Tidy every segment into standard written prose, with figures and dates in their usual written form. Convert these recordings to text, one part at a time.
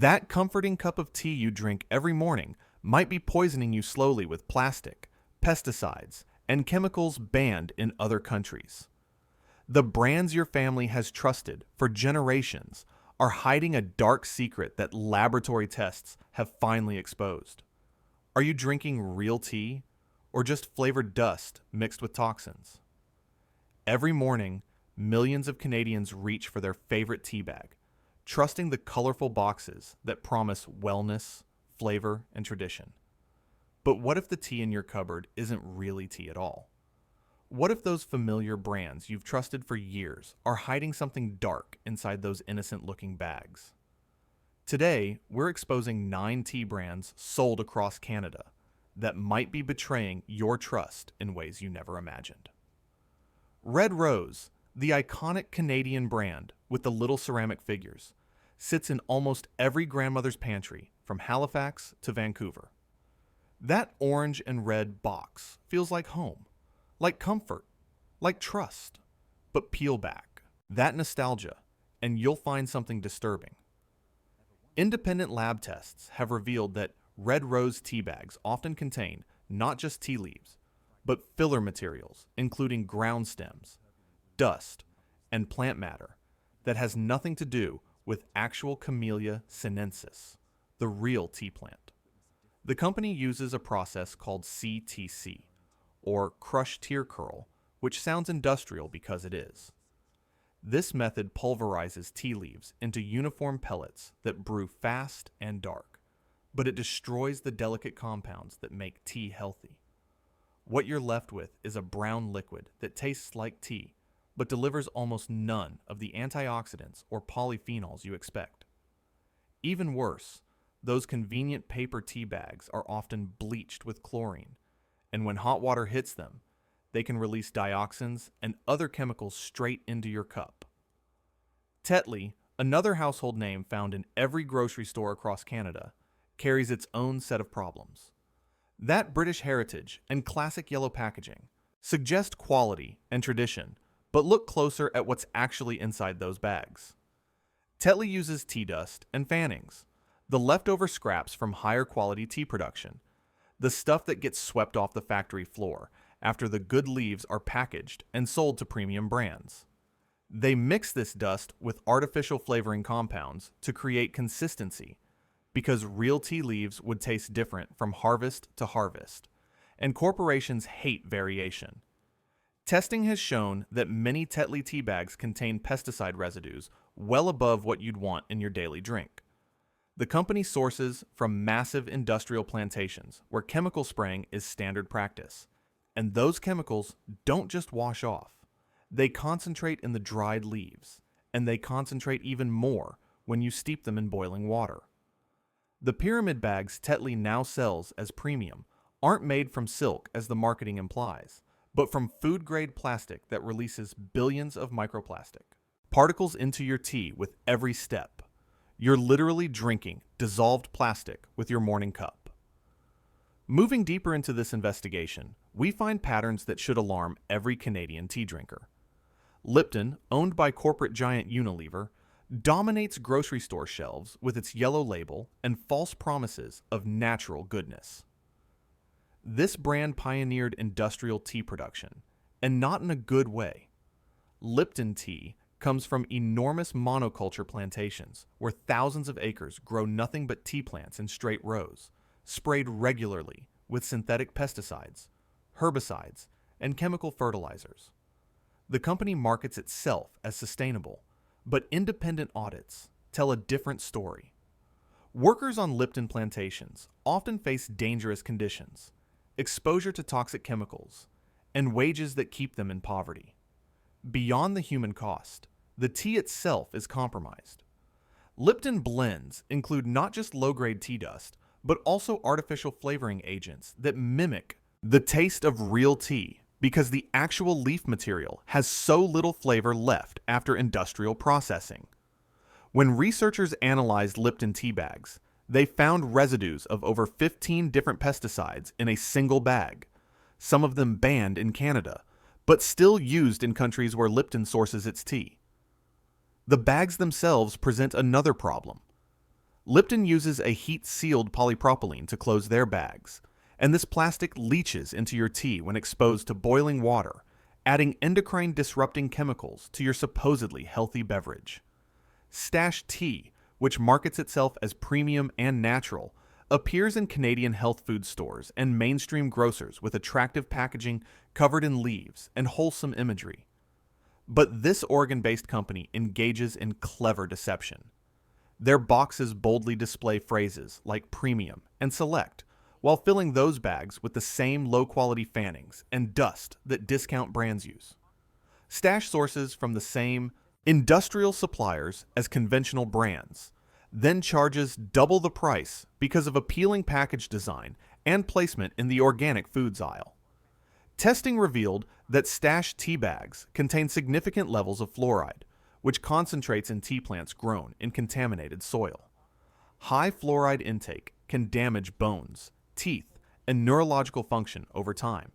That comforting cup of tea you drink every morning might be poisoning you slowly with plastic, pesticides, and chemicals banned in other countries. The brands your family has trusted for generations are hiding a dark secret that laboratory tests have finally exposed. Are you drinking real tea or just flavored dust mixed with toxins? Every morning, millions of Canadians reach for their favorite tea bag, trusting the colorful boxes that promise wellness, flavor, and tradition. But what if the tea in your cupboard isn't really tea at all? What if those familiar brands you've trusted for years are hiding something dark inside those innocent-looking bags? Today, we're exposing 9 tea brands sold across Canada that might be betraying your trust in ways you never imagined. Red Rose, the iconic Canadian brand with the little ceramic figures, sits in almost every grandmother's pantry from Halifax to Vancouver. That orange and red box feels like home, like comfort, like trust. But peel back that nostalgia, and you'll find something disturbing. Independent lab tests have revealed that Red Rose tea bags often contain not just tea leaves, but filler materials, including ground stems, dust, and plant matter that has nothing to do with actual Camellia sinensis, the real tea plant. The company uses a process called CTC, or crushed tear curl, which sounds industrial because it is. This method pulverizes tea leaves into uniform pellets that brew fast and dark, but it destroys the delicate compounds that make tea healthy. What you're left with is a brown liquid that tastes like tea, but delivers almost none of the antioxidants or polyphenols you expect. Even worse, those convenient paper tea bags are often bleached with chlorine, and when hot water hits them, they can release dioxins and other chemicals straight into your cup. Tetley, another household name found in every grocery store across Canada, carries its own set of problems. That British heritage and classic yellow packaging suggest quality and tradition, but look closer at what's actually inside those bags. Tetley uses tea dust and fannings, the leftover scraps from higher quality tea production, the stuff that gets swept off the factory floor after the good leaves are packaged and sold to premium brands. They mix this dust with artificial flavoring compounds to create consistency, because real tea leaves would taste different from harvest to harvest, and corporations hate variation. Testing has shown that many Tetley tea bags contain pesticide residues well above what you'd want in your daily drink. The company sources from massive industrial plantations where chemical spraying is standard practice, and those chemicals don't just wash off. They concentrate in the dried leaves, and they concentrate even more when you steep them in boiling water. The pyramid bags Tetley now sells as premium aren't made from silk as the marketing implies, but from food-grade plastic that releases billions of microplastic particles into your tea with every step. You're literally drinking dissolved plastic with your morning cup. Moving deeper into this investigation, we find patterns that should alarm every Canadian tea drinker. Lipton, owned by corporate giant Unilever, dominates grocery store shelves with its yellow label and false promises of natural goodness. This brand pioneered industrial tea production, and not in a good way. Lipton tea comes from enormous monoculture plantations where thousands of acres grow nothing but tea plants in straight rows, sprayed regularly with synthetic pesticides, herbicides, and chemical fertilizers. The company markets itself as sustainable, but independent audits tell a different story. Workers on Lipton plantations often face dangerous conditions, exposure to toxic chemicals, and wages that keep them in poverty. Beyond the human cost, the tea itself is compromised. Lipton blends include not just low-grade tea dust, but also artificial flavoring agents that mimic the taste of real tea because the actual leaf material has so little flavor left after industrial processing. When researchers analyzed Lipton tea bags, they found residues of over 15 different pesticides in a single bag, some of them banned in Canada, but still used in countries where Lipton sources its tea. The bags themselves present another problem. Lipton uses a heat-sealed polypropylene to close their bags, and this plastic leaches into your tea when exposed to boiling water, adding endocrine-disrupting chemicals to your supposedly healthy beverage. Stash Tea, which markets itself as premium and natural, appears in Canadian health food stores and mainstream grocers with attractive packaging covered in leaves and wholesome imagery. But this Oregon-based company engages in clever deception. Their boxes boldly display phrases like premium and select, while filling those bags with the same low-quality fannings and dust that discount brands use. Stash sources from the same industrial suppliers as conventional brands, then charges double the price because of appealing package design and placement in the organic foods aisle. Testing revealed that Stash tea bags contain significant levels of fluoride, which concentrates in tea plants grown in contaminated soil. High fluoride intake can damage bones, teeth, and neurological function over time.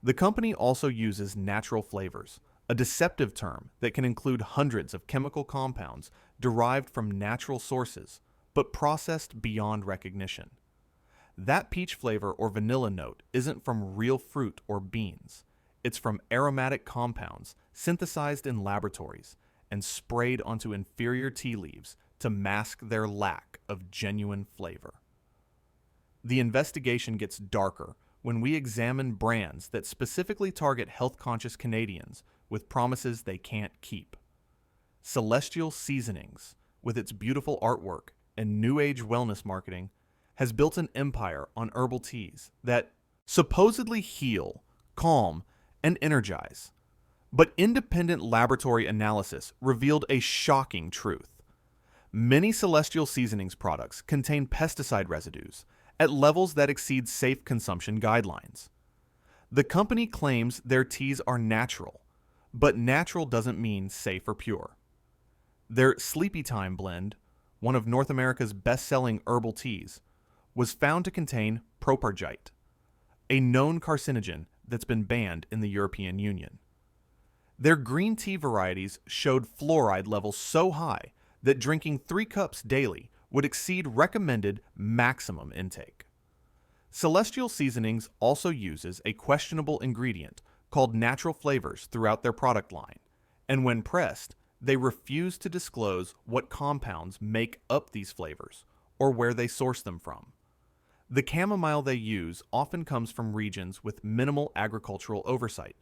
The company also uses natural flavors, a deceptive term that can include hundreds of chemical compounds derived from natural sources, but processed beyond recognition. That peach flavor or vanilla note isn't from real fruit or beans. It's from aromatic compounds synthesized in laboratories and sprayed onto inferior tea leaves to mask their lack of genuine flavor. The investigation gets darker when we examine brands that specifically target health-conscious Canadians with promises they can't keep. Celestial Seasonings, with its beautiful artwork and new age wellness marketing, has built an empire on herbal teas that supposedly heal, calm, and energize. But independent laboratory analysis revealed a shocking truth. Many Celestial Seasonings products contain pesticide residues at levels that exceed safe consumption guidelines. The company claims their teas are natural, but natural doesn't mean safe or pure. Their Sleepy Time blend, one of North America's best-selling herbal teas, was found to contain propargite, a known carcinogen that's been banned in the European Union. Their green tea varieties showed fluoride levels so high that drinking 3 cups daily would exceed recommended maximum intake. Celestial Seasonings also uses a questionable ingredient called natural flavors throughout their product line, and when pressed, they refuse to disclose what compounds make up these flavors or where they source them from. The chamomile they use often comes from regions with minimal agricultural oversight,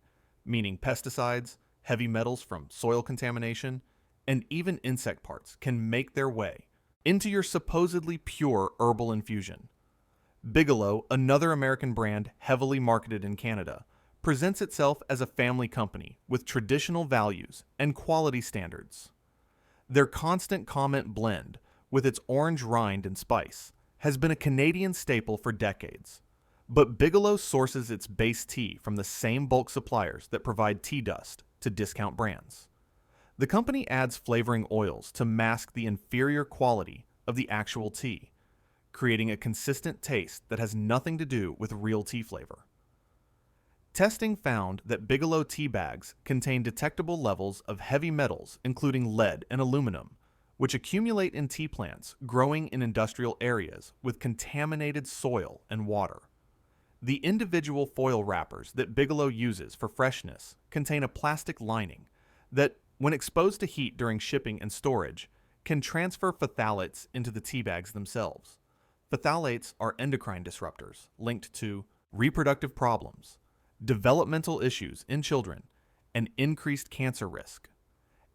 meaning pesticides, heavy metals from soil contamination, and even insect parts can make their way into your supposedly pure herbal infusion. Bigelow, another American brand heavily marketed in Canada, presents itself as a family company with traditional values and quality standards. Their Constant Comment blend, with its orange rind and spice, has been a Canadian staple for decades. But Bigelow sources its base tea from the same bulk suppliers that provide tea dust to discount brands. The company adds flavoring oils to mask the inferior quality of the actual tea, creating a consistent taste that has nothing to do with real tea flavor. Testing found that Bigelow tea bags contain detectable levels of heavy metals, including lead and aluminum, which accumulate in tea plants growing in industrial areas with contaminated soil and water. The individual foil wrappers that Bigelow uses for freshness contain a plastic lining that, when exposed to heat during shipping and storage, can transfer phthalates into the tea bags themselves. Phthalates are endocrine disruptors linked to reproductive problems, developmental issues in children, and increased cancer risk.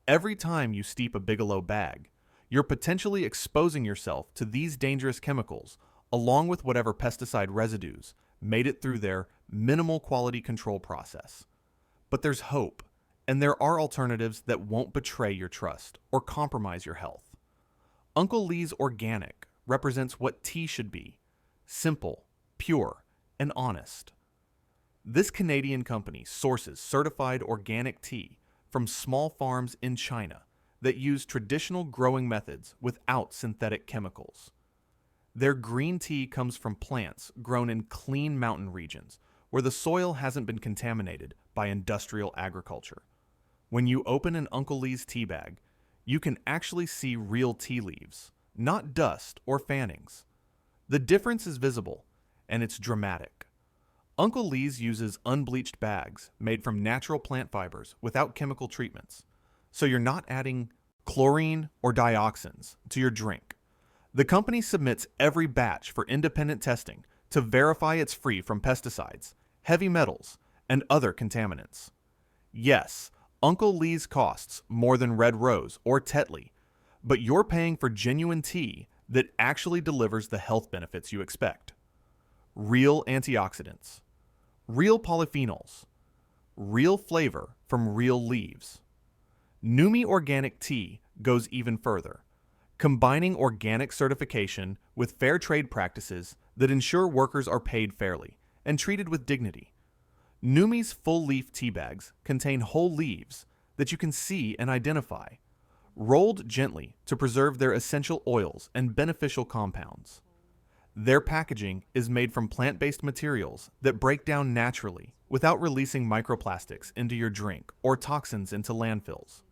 Every time you steep a Bigelow bag, you're potentially exposing yourself to these dangerous chemicals along with whatever pesticide residues made it through their minimal quality control process. But there's hope, and there are alternatives that won't betray your trust or compromise your health. Uncle Lee's Organic represents what tea should be: simple, pure, and honest. This Canadian company sources certified organic tea from small farms in China that use traditional growing methods without synthetic chemicals. Their green tea comes from plants grown in clean mountain regions where the soil hasn't been contaminated by industrial agriculture. When you open an Uncle Lee's tea bag, you can actually see real tea leaves, not dust or fannings. The difference is visible, and it's dramatic. Uncle Lee's uses unbleached bags made from natural plant fibers without chemical treatments, so you're not adding chlorine or dioxins to your drink. The company submits every batch for independent testing to verify it's free from pesticides, heavy metals, and other contaminants. Yes, Uncle Lee's costs more than Red Rose or Tetley, but you're paying for genuine tea that actually delivers the health benefits you expect. Real antioxidants, real polyphenols, real flavor from real leaves. Numi Organic Tea goes even further, combining organic certification with fair trade practices that ensure workers are paid fairly and treated with dignity. Numi's full-leaf tea bags contain whole leaves that you can see and identify, rolled gently to preserve their essential oils and beneficial compounds. Their packaging is made from plant-based materials that break down naturally without releasing microplastics into your drink or toxins into landfills.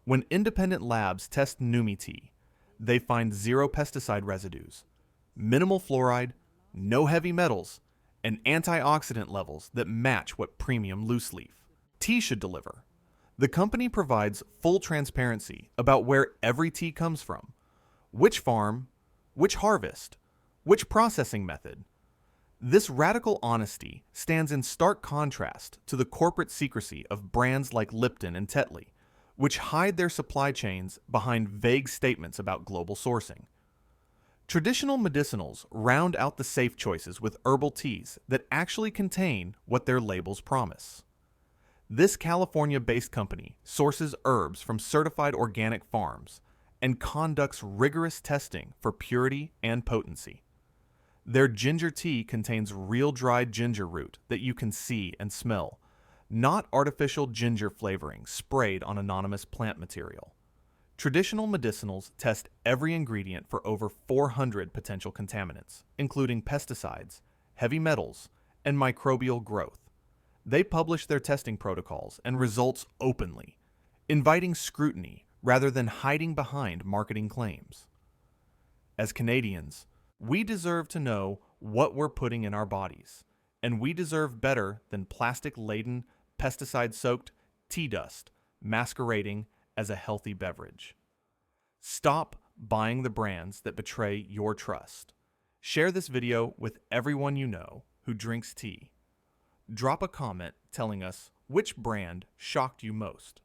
When independent labs test Numi tea, they find zero pesticide residues, minimal fluoride, no heavy metals, and antioxidant levels that match what premium loose leaf tea should deliver. The company provides full transparency about where every tea comes from, which farm, which harvest, which processing method. This radical honesty stands in stark contrast to the corporate secrecy of brands like Lipton and Tetley, which hide their supply chains behind vague statements about global sourcing. Traditional medicinals round out the safe choices with herbal teas that actually contain what their labels promise. This California-based company sources herbs from certified organic farms and conducts rigorous testing for purity and potency. Their ginger tea contains real dried ginger root that you can see and smell, not artificial ginger flavoring sprayed on anonymous plant material. Traditional medicinals test every ingredient for over 400 potential contaminants, including pesticides, heavy metals, and microbial growth. They publish their testing protocols and results openly, inviting scrutiny rather than hiding behind marketing claims. As Canadians, we deserve to know what we're putting in our bodies, and we deserve better than plastic-laden, pesticide-soaked tea dust masquerading as a healthy beverage. Stop buying the brands that betray your trust. Share this video with everyone you know who drinks tea. Drop a comment telling us which brand shocked you most.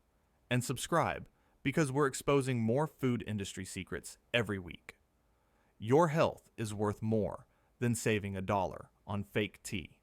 And subscribe because we're exposing more food industry secrets every week. Your health is worth more than saving $1 on fake tea.